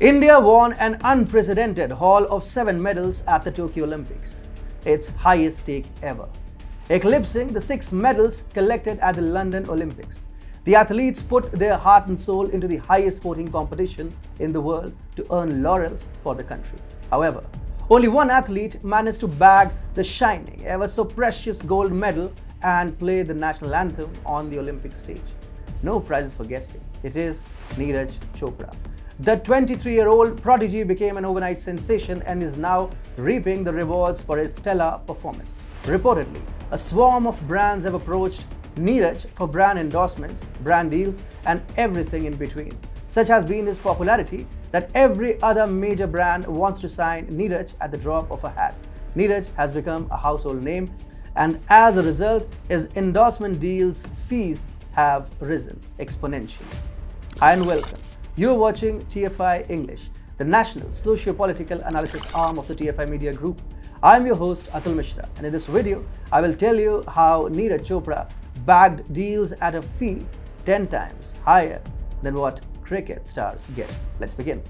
India won an unprecedented haul of 7 medals at the Tokyo Olympics, its highest stake ever, eclipsing the 6 medals collected at the London Olympics. The athletes put their heart and soul into the highest sporting competition in the world to earn laurels for the country. However, only one athlete managed to bag the shining, ever so precious gold medal and play the national anthem on the Olympic stage. No prizes for guessing. It is Neeraj Chopra. The 23-year-old prodigy became an overnight sensation and is now reaping the rewards for his stellar performance. Reportedly, a swarm of brands have approached Neeraj for brand endorsements, brand deals, and everything in between. Such has been his popularity that every other major brand wants to sign Neeraj at the drop of a hat. Neeraj has become a household name, and as a result, his endorsement deals fees have risen exponentially. Hi and welcome. You're watching TFI English, the national socio-political analysis arm of the TFI Media Group. I'm your host Atul Mishra, and in this video, I will tell you how Neeraj Chopra bagged deals at a fee 10 times higher than what cricket stars get. Let's begin.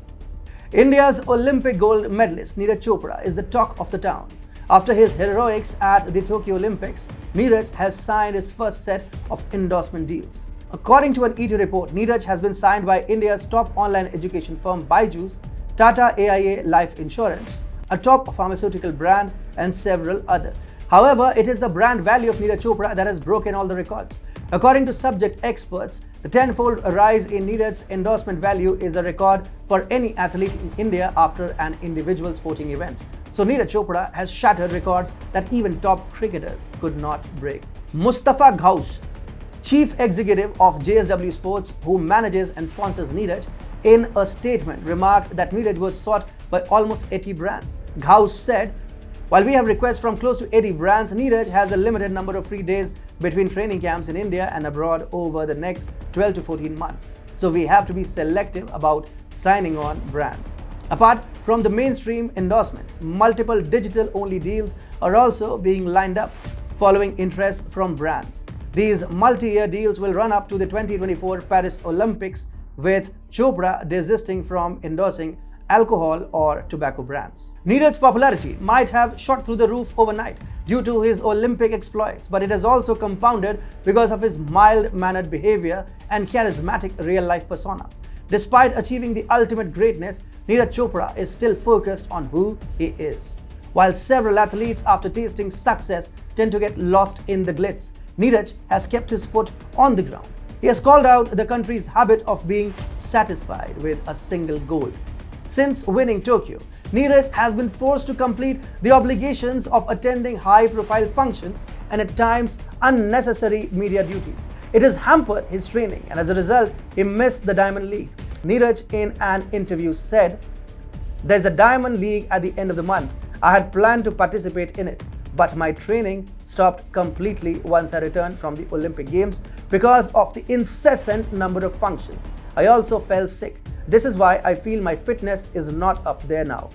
India's Olympic gold medalist Neeraj Chopra is the talk of the town. After his heroics at the Tokyo Olympics, Neeraj has signed his first set of endorsement deals. According to an ET report, Neeraj has been signed by India's top online education firm Byju's, Tata AIA Life Insurance, a top pharmaceutical brand, and several others. However, it is the brand value of Neeraj Chopra that has broken all the records. According to subject experts, the tenfold rise in Neeraj's endorsement value is a record for any athlete in India after an individual sporting event. So Neeraj Chopra has shattered records that even top cricketers could not break. Mustafa Ghaus, chief executive of JSW Sports, who manages and sponsors Neeraj, in a statement remarked that Neeraj was sought by almost 80 brands. Ghaus said, "While we have requests from close to 80 brands, Neeraj has a limited number of free days between training camps in India and abroad over the next 12 to 14 months. So we have to be selective about signing on brands." Apart from the mainstream endorsements, multiple digital-only deals are also being lined up, following interest from brands. These multi-year deals will run up to the 2024 Paris Olympics, with Chopra desisting from endorsing alcohol or tobacco brands. Neeraj's popularity might have shot through the roof overnight due to his Olympic exploits, but it has also compounded because of his mild-mannered behavior and charismatic real-life persona. Despite achieving the ultimate greatness, Neeraj Chopra is still focused on who he is. While several athletes, after tasting success, tend to get lost in the glitz, Neeraj has kept his foot on the ground. He has called out the country's habit of being satisfied with a single gold. Since winning Tokyo, Neeraj has been forced to complete the obligations of attending high-profile functions and at times unnecessary media duties. It has hampered his training, and as a result, he missed the Diamond League. Neeraj, in an interview, said, "There's a Diamond League at the end of the month. I had planned to participate in it, but my training stopped completely once I returned from the Olympic Games because of the incessant number of functions. I also fell sick. This is why I feel my fitness is not up there now.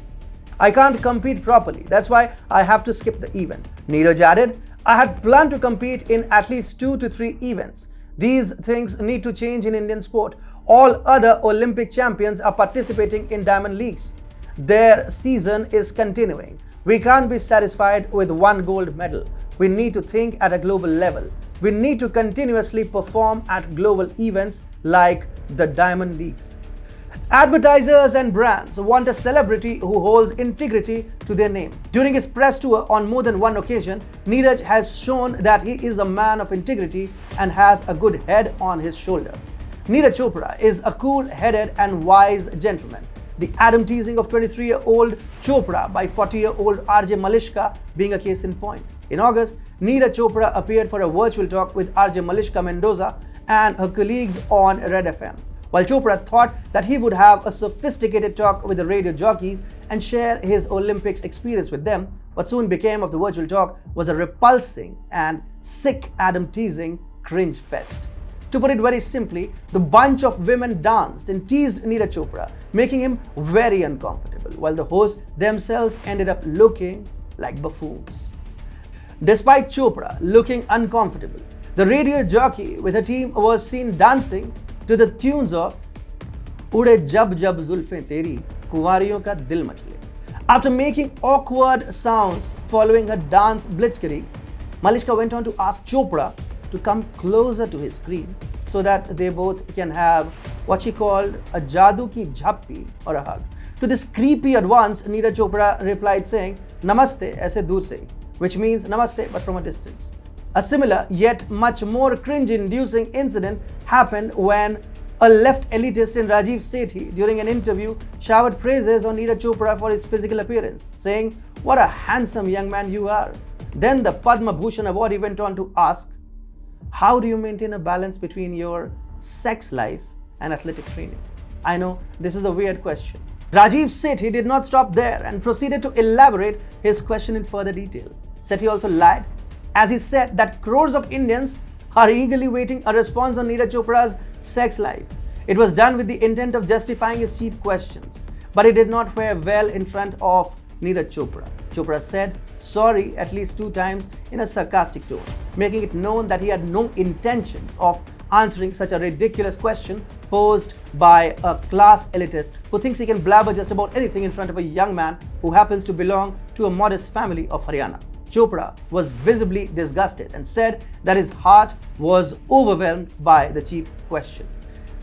I can't compete properly. That's why I have to skip the event." Neeraj added, "I had planned to compete in at least 2 to 3 events. These things need to change in Indian sport. All other Olympic champions are participating in Diamond Leagues. Their season is continuing. We can't be satisfied with one gold medal. We need to think at a global level. We need to continuously perform at global events like the Diamond Leagues." Advertisers and brands want a celebrity who holds integrity to their name. During his press tour on more than one occasion, Neeraj has shown that he is a man of integrity and has a good head on his shoulder. Neeraj Chopra is a cool-headed and wise gentleman. The Adam teasing of 23-year-old Chopra by 40-year-old RJ Malishka being a case in point. In August, Neeraj Chopra appeared for a virtual talk with RJ Malishka Mendoza and her colleagues on Red FM. While Chopra thought that he would have a sophisticated talk with the radio jockeys and share his Olympics experience with them, what soon became of the virtual talk was a repulsing and sick Adam teasing cringe fest. To put it very simply, the bunch of women danced and teased Neeraj Chopra, making him very uncomfortable, while the hosts themselves ended up looking like buffoons. Despite Chopra looking uncomfortable, the radio jockey with her team was seen dancing to the tunes of उड़े जब जब जुल्फें तेरी, कुंवारियों का दिल मचले. After making awkward sounds following her dance blitzkrieg, Malishka went on to ask Chopra to come closer to his screen so that they both can have what she called a jadoo ki jhappi or a hug. To this creepy advance, Neeraj Chopra replied saying, "Namaste, aise dur se," which means namaste but from a distance. A similar yet much more cringe-inducing incident happened when a left elitist in Rajiv Sethi during an interview showered praises on Neeraj Chopra for his physical appearance, saying, "What a handsome young man you are." Then the Padma Bhushan awardee went on to ask, "How do you maintain a balance between your sex life and athletic training?" I know this is a weird question. Rajiv Sethi did not stop there and proceeded to elaborate his question in further detail. Sethi also lied as he said that crores of Indians are eagerly waiting a response on Neeraj Chopra's sex life. It was done with the intent of justifying his cheap questions, but it did not fare well in front of Neeraj Chopra. Chopra said sorry at least 2 times in a sarcastic tone, making it known that he had no intentions of answering such a ridiculous question posed by a class elitist who thinks he can blabber just about anything in front of a young man who happens to belong to a modest family of Haryana. Chopra was visibly disgusted and said that his heart was overwhelmed by the cheap question.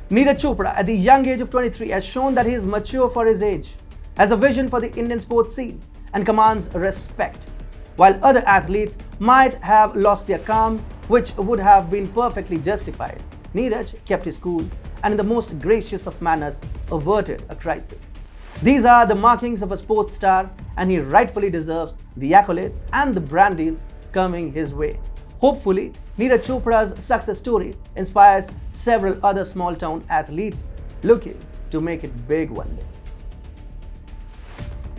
Neeraj Chopra, at the young age of 23, has shown that he is mature for his age, has a vision for the Indian sports scene, and commands respect. While other athletes might have lost their calm, which would have been perfectly justified, Neeraj kept his cool and in the most gracious of manners averted a crisis. These are the markings of a sports star, and he rightfully deserves the accolades and the brand deals coming his way. Hopefully, Neeraj Chopra's success story inspires several other small town athletes looking to make it big one day.